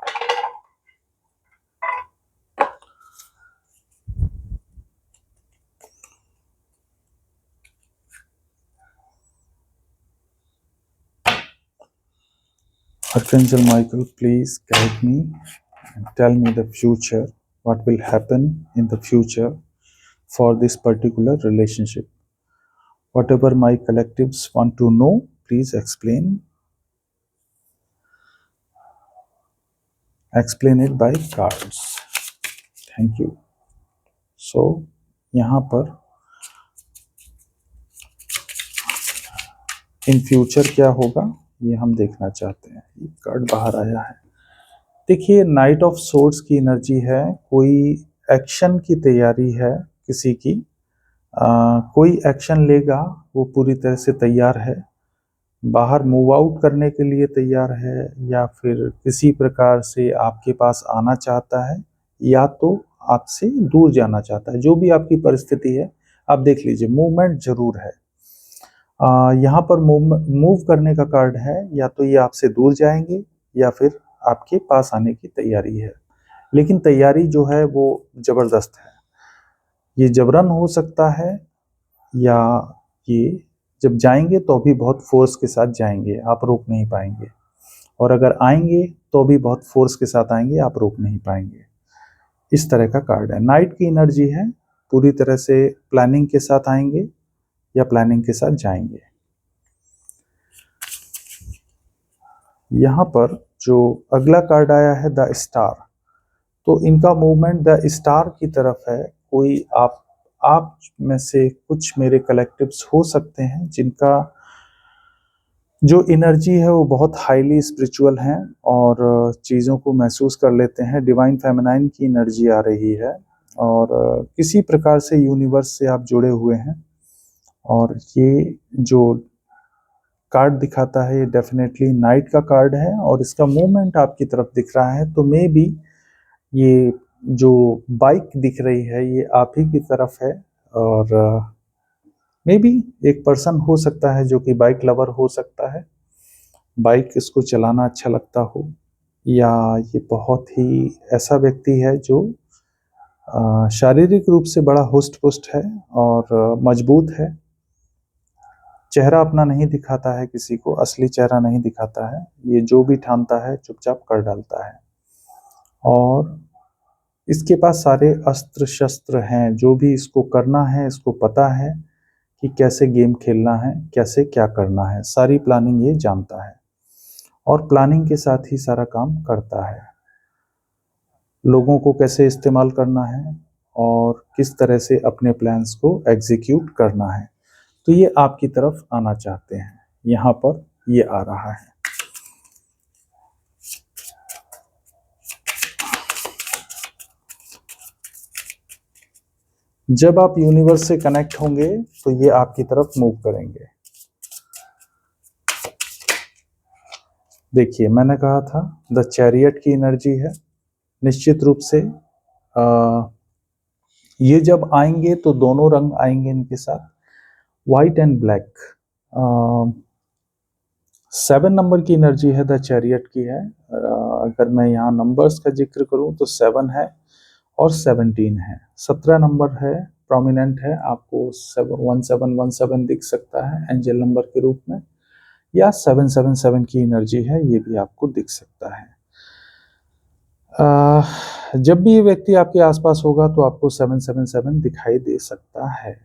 Archangel Michael, please guide me and tell me the future. What will happen in the future for this particular relationship? Whatever my collectives want to know, please explain. Explain it by cards. Thank you. So, यहाँ पर in future क्या होगा ये हम देखना चाहते हैं। ये कार्ड बाहर आया है। देखिए, नाइट ऑफ सोर्ड्स की एनर्जी है। कोई एक्शन की तैयारी है किसी की। कोई एक्शन लेगा, वो पूरी तरह से तैयार है, बाहर मूव आउट करने के लिए तैयार है, या फिर किसी प्रकार से आपके पास आना चाहता है, या तो आपसे दूर जाना चाहता है। जो भी आपकी परिस्थिति है, आप देख लीजिए, मूवमेंट जरूर है। यहाँ पर मूव करने का कार्ड है। या तो ये आपसे दूर जाएंगे या फिर आपके पास आने की तैयारी है, लेकिन तैयारी जो है वो जबरदस्त है। ये जबरन हो सकता है, या ये जब जाएंगे तो भी बहुत फोर्स के साथ जाएंगे, आप रोक नहीं पाएंगे, और अगर आएंगे तो भी बहुत फोर्स के साथ आएंगे, आप रोक नहीं पाएंगे। इस तरह का कार्ड है। नाइट की एनर्जी है, पूरी तरह से प्लानिंग के साथ आएंगे या प्लानिंग के साथ जाएंगे। यहाँ पर जो अगला कार्ड आया है द स्टार, तो इनका मूवमेंट द स्टार की तरफ है। कोई आप में से कुछ मेरे कलेक्टिव्स हो सकते हैं जिनका जो एनर्जी है वो बहुत हाईली स्पिरिचुअल है और चीज़ों को महसूस कर लेते हैं। डिवाइन फेमिनाइन की एनर्जी आ रही है और किसी प्रकार से यूनिवर्स से आप जुड़े हुए हैं। और ये जो कार्ड दिखाता है ये डेफिनेटली नाइट का कार्ड है और इसका मूवमेंट आपकी तरफ दिख रहा है। तो मे बी ये जो बाइक दिख रही है ये आप ही की तरफ है, और मे बी एक पर्सन हो सकता है जो कि बाइक लवर हो सकता है, बाइक इसको चलाना अच्छा लगता हो, या ये बहुत ही ऐसा व्यक्ति है जो शारीरिक रूप से बड़ा हुस्ट पुस्ट है और मजबूत है। चेहरा अपना नहीं दिखाता है, किसी को असली चेहरा नहीं दिखाता है। ये जो भी ठानता है चुपचाप कर डालता है और इसके पास सारे अस्त्र शस्त्र हैं। जो भी इसको करना है, इसको पता है कि कैसे गेम खेलना है, कैसे क्या करना है, सारी प्लानिंग ये जानता है और प्लानिंग के साथ ही सारा काम करता है। लोगों को कैसे इस्तेमाल करना है और किस तरह से अपने प्लान्स को एग्जीक्यूट करना है, तो ये आपकी तरफ आना चाहते हैं। यहाँ पर ये आ रहा है। जब आप यूनिवर्स से कनेक्ट होंगे तो ये आपकी तरफ मूव करेंगे। देखिए, मैंने कहा था द चैरियट की एनर्जी है। निश्चित रूप से ये जब आएंगे तो दोनों रंग आएंगे इनके साथ, व्हाइट एंड ब्लैक। 7 नंबर की एनर्जी है, द चैरियट की है। अगर मैं यहाँ नंबर्स का जिक्र करूँ तो 7 है और 17 है। 17 नंबर है, प्रोमिनेंट है, आपको 1717 दिख सकता है एंजल नंबर के रूप में, या 777 की एनर्जी है, ये भी आपको दिख सकता है। जब भी ये व्यक्ति आपके आसपास होगा तो आपको 777 दिखाई दे सकता है,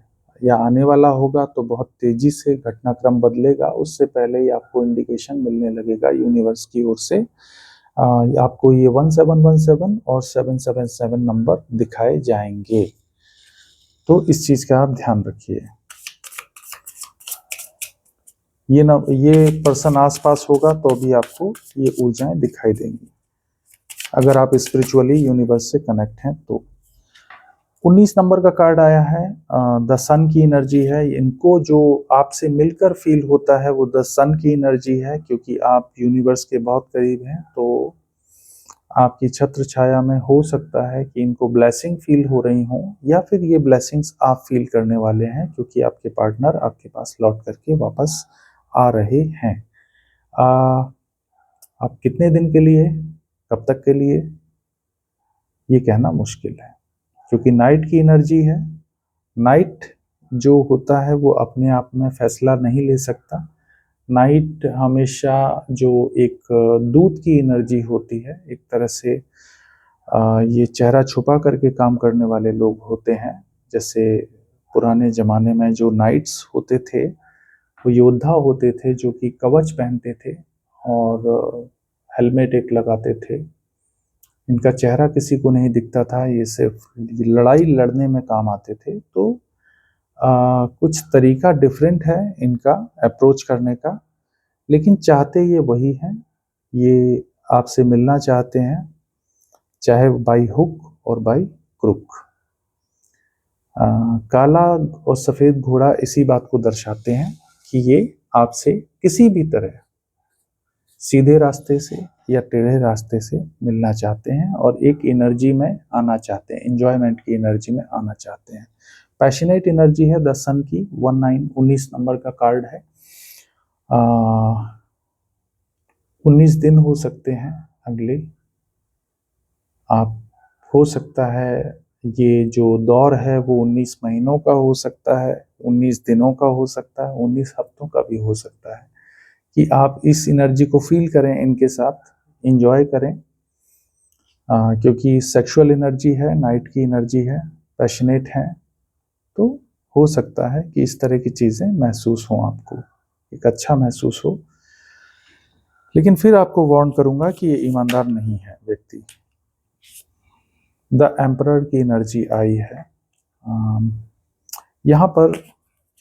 या आने वाला होगा तो बहुत तेजी से घटनाक्रम बदलेगा, उससे पहले ही आपको इंडिकेशन मिलने लगेगा यूनिवर्स की ओर से। आपको ये 1717 और 777 नंबर दिखाए जाएंगे, तो इस चीज का आप ध्यान रखिए। ये पर्सन आसपास होगा तो भी आपको ये ऊर्जाएं दिखाई देंगी, अगर आप स्पिरिचुअली यूनिवर्स से कनेक्ट हैं तो। 19 नंबर का कार्ड आया है, द सन की एनर्जी है। इनको जो आपसे मिलकर फील होता है वो द सन की एनर्जी है, क्योंकि आप यूनिवर्स के बहुत करीब हैं, तो आपकी छत्र छाया में हो सकता है कि इनको ब्लेसिंग फील हो रही हो, या फिर ये ब्लेसिंग्स आप फील करने वाले हैं, क्योंकि आपके पार्टनर आपके पास लौट करके वापस आ रहे हैं। आप कितने दिन के लिए, कब तक के लिए, ये कहना मुश्किल है, क्योंकि नाइट की एनर्जी है। नाइट जो होता है वो अपने आप में फैसला नहीं ले सकता। नाइट हमेशा जो एक दूत की एनर्जी होती है, एक तरह से ये चेहरा छुपा करके काम करने वाले लोग होते हैं। जैसे पुराने ज़माने में जो नाइट्स होते थे वो योद्धा होते थे, जो कि कवच पहनते थे और हेलमेट एक लगाते थे। इनका चेहरा किसी को नहीं दिखता था, ये सिर्फ लड़ाई लड़ने में काम आते थे। तो कुछ तरीका डिफरेंट है इनका अप्रोच करने का, लेकिन चाहते ये वही हैं। ये आपसे मिलना चाहते हैं, चाहे बाई हुक और बाई क्रुक। काला और सफ़ेद घोड़ा इसी बात को दर्शाते हैं कि ये आपसे किसी भी तरह सीधे रास्ते से या टेढ़े रास्ते से मिलना चाहते हैं, और एक एनर्जी में आना चाहते हैं, एंजॉयमेंट की एनर्जी में आना चाहते हैं। पैशनेट एनर्जी है द सन की। 19 नंबर का कार्ड है। 19 दिन हो सकते हैं अगले। आप हो सकता है ये जो दौर है वो 19 महीनों का हो सकता है, 19 दिनों का हो सकता है, 19 हफ्तों का भी हो सकता है, कि आप इस एनर्जी को फील करें, इनके साथ एंजॉय करें। क्योंकि सेक्सुअल एनर्जी है, नाइट की एनर्जी है, पैशनेट है, तो हो सकता है कि इस तरह की चीज़ें महसूस हों, आपको एक अच्छा महसूस हो। लेकिन फिर आपको वार्न करूंगा कि ये ईमानदार नहीं है व्यक्ति। द एम्परर की एनर्जी आई है। यहाँ पर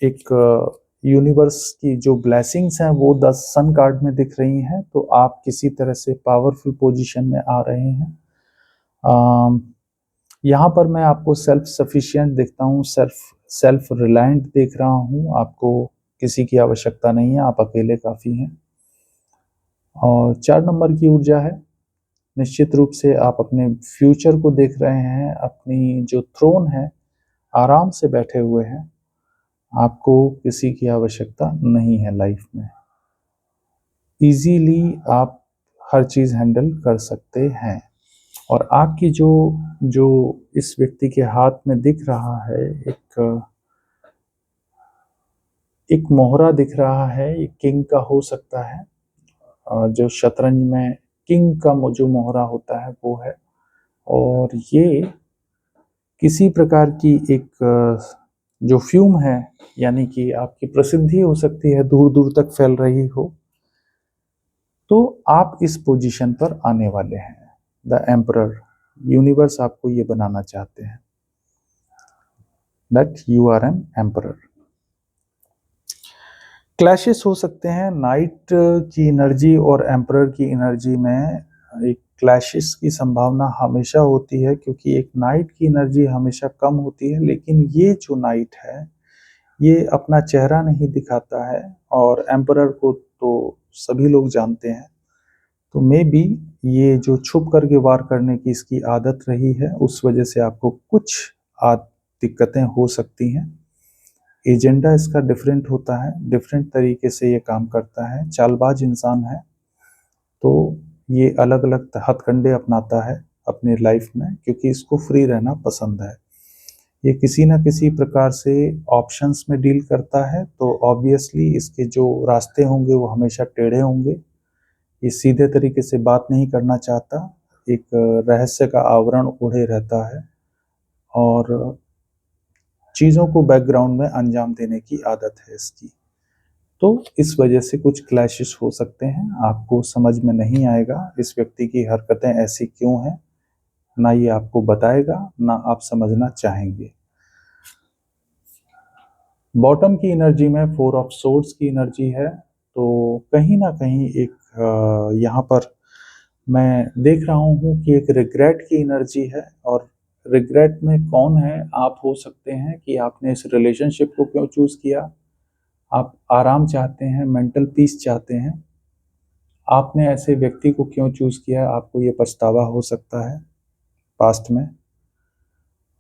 एक यूनिवर्स की जो ब्लेसिंग्स हैं वो 10 सन कार्ड में दिख रही हैं, तो आप किसी तरह से पावरफुल पोजीशन में आ रहे हैं। यहाँ पर मैं आपको सेल्फ सफिशिएंट देखता हूँ, सेल्फ रिलायंट देख रहा हूँ। आपको किसी की आवश्यकता नहीं है, आप अकेले काफ़ी हैं। और 4 नंबर की ऊर्जा है। निश्चित रूप से आप अपने फ्यूचर को देख रहे हैं, अपनी जो थ्रोन है आराम से बैठे हुए हैं, आपको किसी की आवश्यकता नहीं है लाइफ में। इजीली आप हर चीज़ हैंडल कर सकते हैं। और आपकी जो इस व्यक्ति के हाथ में दिख रहा है, एक मोहरा दिख रहा है, ये किंग का हो सकता है। जो शतरंज में किंग का जो मोहरा होता है वो है, और ये किसी प्रकार की एक जो फ्यूम है, यानी कि आपकी प्रसिद्धि हो सकती है, दूर दूर तक फैल रही हो, तो आप इस पोजीशन पर आने वाले हैं। द एम्परर, यूनिवर्स आपको ये बनाना चाहते हैं that you are an emperor. Clashes हो सकते हैं, नाइट की एनर्जी और एम्परर की एनर्जी में एक क्लैशेस की संभावना हमेशा होती है, क्योंकि एक नाइट की एनर्जी हमेशा कम होती है, लेकिन ये जो नाइट है ये अपना चेहरा नहीं दिखाता है, और एम्परर को तो सभी लोग जानते हैं। तो मे बी ये जो छुप करके वार करने की इसकी आदत रही है, उस वजह से आपको कुछ दिक्कतें हो सकती हैं। एजेंडा इसका डिफरेंट होता है, डिफरेंट तरीके से ये काम करता है, चालबाज इंसान है। तो ये अलग अलग हथकंडे अपनाता है अपनी लाइफ में, क्योंकि इसको फ्री रहना पसंद है। ये किसी ना किसी प्रकार से ऑप्शंस में डील करता है, तो ऑब्वियसली इसके जो रास्ते होंगे वो हमेशा टेढ़े होंगे। ये सीधे तरीके से बात नहीं करना चाहता, एक रहस्य का आवरण ओढ़े रहता है, और चीज़ों को बैकग्राउंड में अंजाम देने की आदत है इसकी। तो इस वजह से कुछ क्लैशेस हो सकते हैं, आपको समझ में नहीं आएगा इस व्यक्ति की हरकतें ऐसी क्यों हैं, ना ये आपको बताएगा, ना आप समझना चाहेंगे। बॉटम की एनर्जी में 4 ऑफ सोर्ड्स की एनर्जी है, तो कहीं ना कहीं एक यहाँ पर मैं देख रहा हूँ कि एक रिग्रेट की एनर्जी है। और रिग्रेट में कौन है? आप हो सकते हैं कि आपने इस रिलेशनशिप को क्यों चूज किया। आप आराम चाहते हैं, मेंटल पीस चाहते हैं, आपने ऐसे व्यक्ति को क्यों चूज किया, आपको ये पछतावा हो सकता है पास्ट में।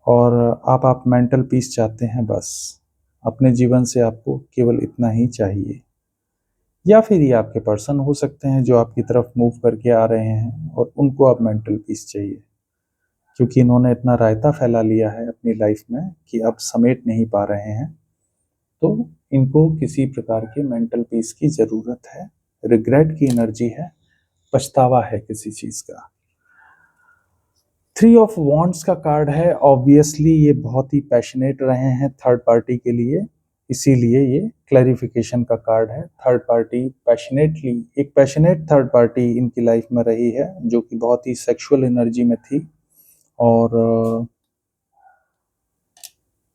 और आप मेंटल पीस चाहते हैं, बस अपने जीवन से आपको केवल इतना ही चाहिए। या फिर ये आपके पर्सन हो सकते हैं जो आपकी तरफ मूव करके आ रहे हैं और उनको अब मेंटल पीस चाहिए, क्योंकि इन्होंने इतना रायता फैला लिया है अपनी लाइफ में कि अब समेट नहीं पा रहे हैं। तो इनको किसी प्रकार के मेंटल पीस की जरूरत है। रिग्रेट की एनर्जी है, पछतावा है किसी चीज का। 3 ऑफ वॉन्ड्स का कार्ड है। ऑब्वियसली ये बहुत ही पैशनेट रहे हैं थर्ड पार्टी के लिए, इसीलिए ये क्लैरिफिकेशन का कार्ड है। थर्ड पार्टी पैशनेटली, एक पैशनेट थर्ड पार्टी इनकी लाइफ में रही है, जो कि बहुत ही सेक्सुअल एनर्जी में थी, और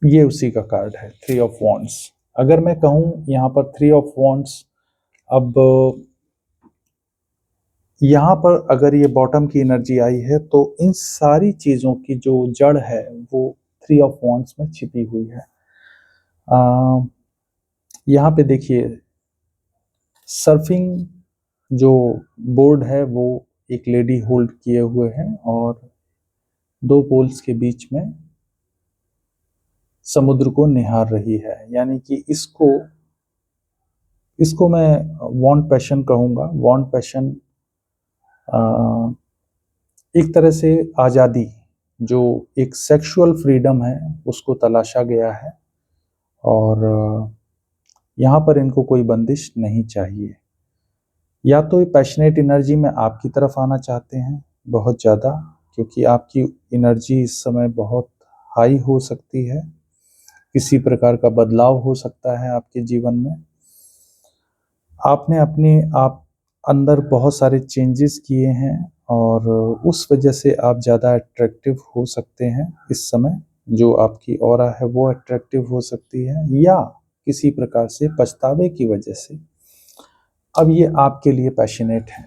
ये उसी का कार्ड है, 3 ऑफ वॉन्ड्स। अगर मैं कहूँ यहाँ पर 3 ऑफ वॉन्ड्स, अब यहाँ पर अगर ये बॉटम की एनर्जी आई है, तो इन सारी चीज़ों की जो जड़ है वो 3 ऑफ वॉन्ड्स में छिपी हुई है। यहाँ पे देखिए, सर्फिंग जो बोर्ड है वो एक लेडी होल्ड किए हुए हैं, और 2 पोल्स के बीच में समुद्र को निहार रही है। यानी कि इसको मैं वॉन्ट पैशन कहूँगा। वॉन्ट पैशन एक तरह से आज़ादी, जो एक सेक्सुअल फ्रीडम है, उसको तलाशा गया है, और यहाँ पर इनको कोई बंदिश नहीं चाहिए। या तो ये पैशनेट एनर्जी में आपकी तरफ आना चाहते हैं बहुत ज़्यादा, क्योंकि आपकी एनर्जी इस समय बहुत हाई हो सकती है, किसी प्रकार का बदलाव हो सकता है आपके जीवन में। आपने अपने आप अंदर बहुत सारे चेंजेस किए हैं, और उस वजह से आप ज़्यादा अट्रैक्टिव हो सकते हैं इस समय। जो आपकी ऑरा है वो अट्रैक्टिव हो सकती है, या किसी प्रकार से पछतावे की वजह से अब ये आपके लिए पैशनेट है।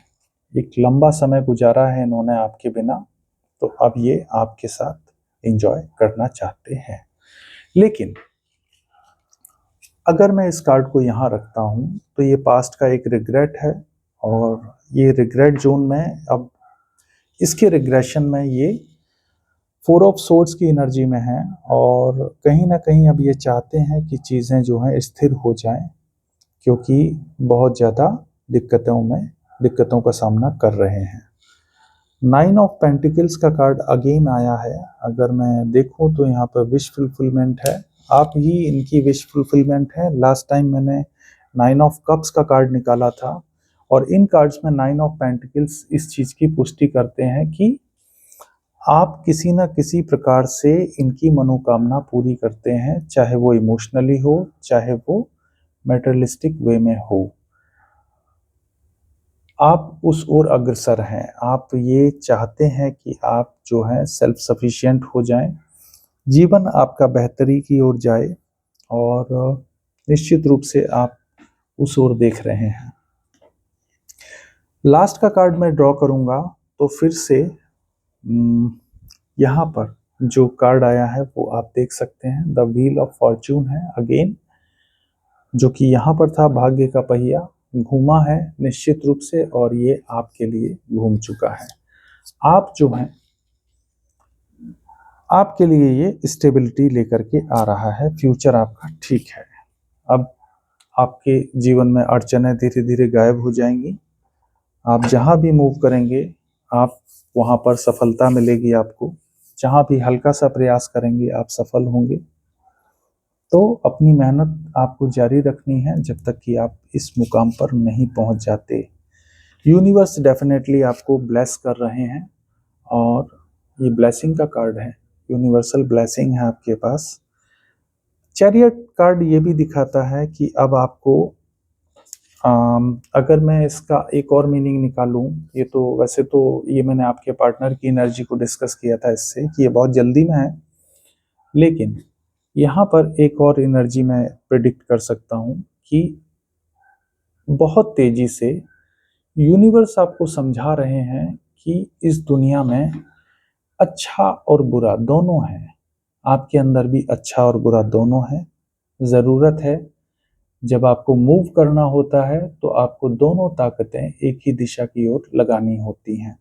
एक लंबा समय गुजारा है इन्होंने आपके बिना, तो अब ये आपके साथ एंजॉय करना चाहते हैं। लेकिन अगर मैं इस कार्ड को यहाँ रखता हूँ, तो ये पास्ट का एक रिग्रेट है, और ये रिग्रेट जोन में अब इसके रिग्रेशन में ये 4 ऑफ सोर्ड्स की एनर्जी में है, और कहीं ना कहीं अब ये चाहते हैं कि चीज़ें जो हैं स्थिर हो जाएं, क्योंकि बहुत ज़्यादा दिक्कतों का सामना कर रहे हैं। 9 ऑफ पेंटिकल्स का कार्ड अगेन आया है। अगर मैं देखूं तो यहाँ पर विश फुलफिलमेंट है, आप ही इनकी विश फुलफिलमेंट है। लास्ट टाइम मैंने 9 ऑफ कप्स का कार्ड निकाला था, और इन कार्ड्स में 9 ऑफ पेंटिकल्स इस चीज़ की पुष्टि करते हैं कि आप किसी न किसी प्रकार से इनकी मनोकामना पूरी करते हैं, चाहे वो इमोशनली हो, चाहे वो मेटेरियलिस्टिक वे में हो। आप उस ओर अग्रसर हैं, आप ये चाहते हैं कि आप जो हैं सेल्फ सफिशिएंट हो जाएं, जीवन आपका बेहतरी की ओर जाए, और निश्चित रूप से आप उस ओर देख रहे हैं। लास्ट का कार्ड मैं ड्रॉ करूंगा तो फिर से यहाँ पर जो कार्ड आया है वो आप देख सकते हैं, द व्हील ऑफ फॉर्चून है अगेन, जो कि यहाँ पर था भाग्य का पहिया, घूमा है निश्चित रूप से, और ये आपके लिए घूम चुका है। आप जो हैं, आपके लिए ये स्टेबिलिटी लेकर के आ रहा है, फ्यूचर आपका ठीक है। अब आपके जीवन में अड़चनें धीरे धीरे गायब हो जाएंगी। आप जहाँ भी मूव करेंगे आप वहाँ पर सफलता मिलेगी आपको। जहाँ भी हल्का सा प्रयास करेंगे आप सफल होंगे। तो अपनी मेहनत आपको जारी रखनी है जब तक कि आप इस मुकाम पर नहीं पहुंच जाते। यूनिवर्स डेफिनेटली आपको ब्लेस कर रहे हैं, और ये ब्लेसिंग का कार्ड है, यूनिवर्सल ब्लेसिंग है आपके पास। चैरियट कार्ड ये भी दिखाता है कि अब आपको अगर मैं इसका एक और मीनिंग निकालूं, ये तो वैसे तो ये मैंने आपके पार्टनर की एनर्जी को डिस्कस किया था इससे कि ये बहुत जल्दी में है, लेकिन यहाँ पर एक और एनर्जी मैं प्रिडिक्ट कर सकता हूँ कि बहुत तेजी से यूनिवर्स आपको समझा रहे हैं कि इस दुनिया में अच्छा और बुरा दोनों है। आपके अंदर भी अच्छा और बुरा दोनों है। ज़रूरत है जब आपको मूव करना होता है तो आपको दोनों ताकतें एक ही दिशा की ओर लगानी होती हैं,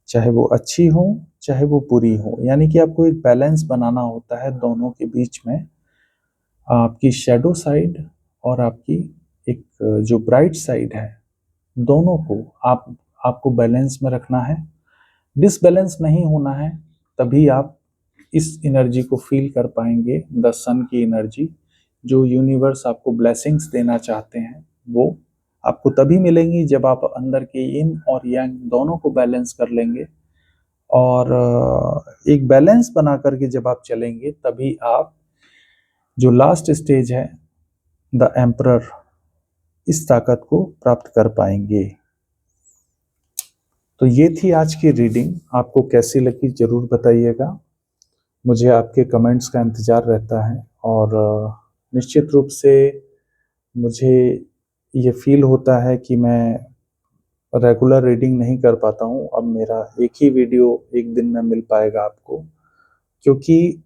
चाहे वो अच्छी हो चाहे वो बुरी हो। यानी कि आपको एक बैलेंस बनाना होता है दोनों के बीच में, आपकी शैडो साइड और आपकी एक जो ब्राइट साइड है, दोनों को आपको बैलेंस में रखना है। डिसबैलेंस नहीं होना है, तभी आप इस एनर्जी को फील कर पाएंगे। द सन की एनर्जी, जो यूनिवर्स आपको ब्लेसिंग्स देना चाहते हैं, वो आपको तभी मिलेंगी जब आप अंदर के yin और yang दोनों को बैलेंस कर लेंगे। और एक बैलेंस बना करके जब आप चलेंगे तभी आप जो लास्ट स्टेज है द एम्परर, इस ताकत को प्राप्त कर पाएंगे। तो ये थी आज की रीडिंग, आपको कैसी लगी जरूर बताइएगा। मुझे आपके कमेंट्स का इंतज़ार रहता है, और निश्चित रूप से मुझे ये फील होता है कि मैं रेगुलर रीडिंग नहीं कर पाता हूँ। अब मेरा एक ही वीडियो एक दिन में मिल पाएगा आपको, क्योंकि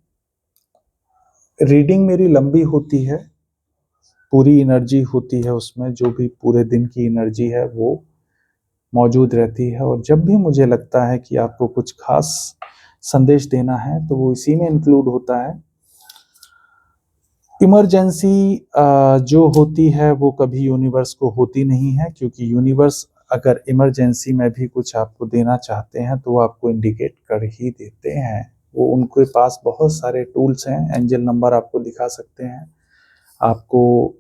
रीडिंग मेरी लंबी होती है, पूरी एनर्जी होती है उसमें, जो भी पूरे दिन की एनर्जी है वो मौजूद रहती है। और जब भी मुझे लगता है कि आपको कुछ खास संदेश देना है तो वो इसी में इंक्लूड होता है। इमरजेंसी जो होती है वो कभी यूनिवर्स को होती नहीं है, क्योंकि यूनिवर्स अगर इमरजेंसी में भी कुछ आपको देना चाहते हैं तो वो आपको इंडिकेट कर ही देते हैं। वो उनके पास बहुत सारे टूल्स हैं, एंजल नंबर आपको दिखा सकते हैं, आपको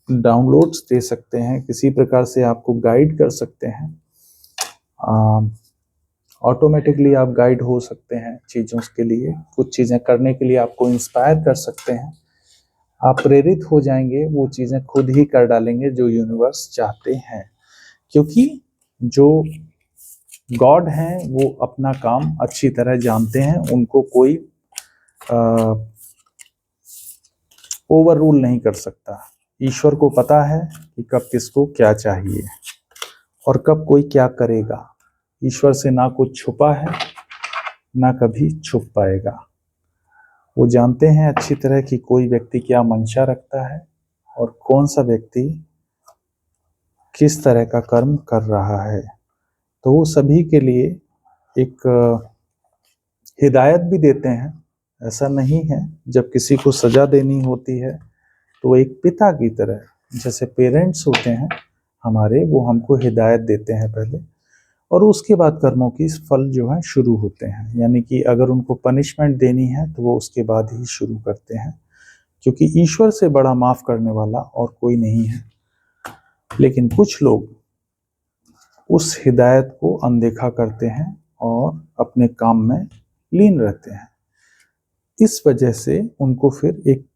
डाउनलोड्स दे सकते हैं, किसी प्रकार से आपको गाइड कर सकते हैं। ऑटोमेटिकली आप गाइड हो सकते हैं चीज़ों के लिए, कुछ चीज़ें करने के लिए आपको इंस्पायर कर सकते हैं। आप प्रेरित हो जाएंगे, वो चीज़ें खुद ही कर डालेंगे जो यूनिवर्स चाहते हैं, क्योंकि जो गॉड हैं वो अपना काम अच्छी तरह जानते हैं। उनको कोई ओवर रूल नहीं कर सकता। ईश्वर को पता है कि कब किसको क्या चाहिए और कब कोई क्या करेगा। ईश्वर से ना कुछ छुपा है ना कभी छुप पाएगा। वो जानते हैं अच्छी तरह कि कोई व्यक्ति क्या मंशा रखता है और कौन सा व्यक्ति किस तरह का कर्म कर रहा है। तो वो सभी के लिए एक हिदायत भी देते हैं। ऐसा नहीं है, जब किसी को सजा देनी होती है तो एक पिता की तरह, जैसे पेरेंट्स होते हैं हमारे, वो हमको हिदायत देते हैं पहले, और उसके बाद कर्मों की फल जो है शुरू होते हैं। यानी कि अगर उनको पनिशमेंट देनी है तो वो उसके बाद ही शुरू करते हैं, क्योंकि ईश्वर से बड़ा माफ करने वाला और कोई नहीं है। लेकिन कुछ लोग उस हिदायत को अनदेखा करते हैं और अपने काम में लीन रहते हैं। इस वजह से उनको फिर एक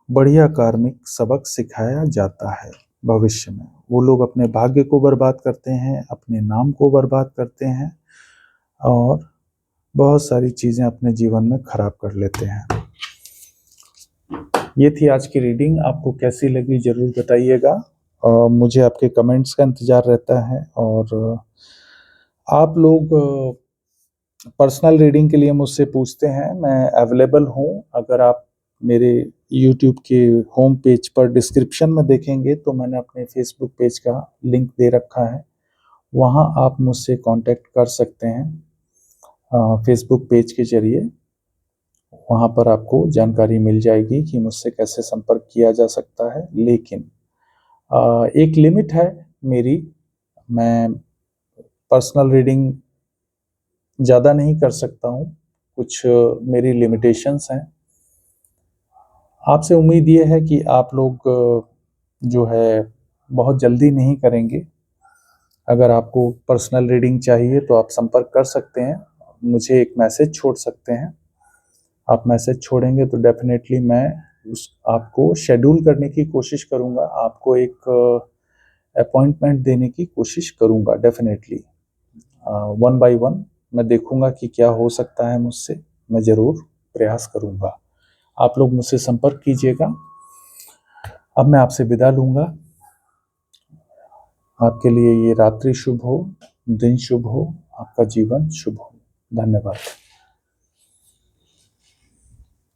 बढ़िया कार्मिक सबक सिखाया जाता है। भविष्य में वो लोग अपने भाग्य को बर्बाद करते हैं, अपने नाम को बर्बाद करते हैं, और बहुत सारी चीज़ें अपने जीवन में खराब कर लेते हैं। ये थी आज की रीडिंग, आपको कैसी लगी जरूर बताइएगा। मुझे आपके कमेंट्स का इंतज़ार रहता है, और आप लोग पर्सनल रीडिंग के लिए मुझसे पूछते हैं, मैं अवेलेबल हूँ। अगर आप मेरे यूट्यूब के होम पेज पर डिस्क्रिप्शन में देखेंगे तो मैंने अपने फेसबुक पेज का लिंक दे रखा है, वहाँ आप मुझसे कांटेक्ट कर सकते हैं फेसबुक पेज के जरिए। वहाँ पर आपको जानकारी मिल जाएगी कि मुझसे कैसे संपर्क किया जा सकता है। लेकिन एक लिमिट है मेरी, मैं पर्सनल रीडिंग ज़्यादा नहीं कर सकता हूँ, कुछ मेरी लिमिटेशंस हैं। आपसे उम्मीद ये है कि आप लोग जो है बहुत जल्दी नहीं करेंगे। अगर आपको पर्सनल रीडिंग चाहिए तो आप संपर्क कर सकते हैं, मुझे एक मैसेज छोड़ सकते हैं। आप मैसेज छोड़ेंगे तो डेफिनेटली मैं उस आपको शेड्यूल करने की कोशिश करूँगा, आपको एक अपॉइंटमेंट देने की कोशिश करूँगा डेफिनेटली। वन बाय वन मैं देखूँगा कि क्या हो सकता है मुझसे, मैं ज़रूर प्रयास करूँगा। आप लोग मुझसे संपर्क कीजिएगा। अब मैं आपसे विदा लूँगा। आपके लिए ये रात्रि शुभ हो, दिन शुभ हो, आपका जीवन शुभ हो। धन्यवाद।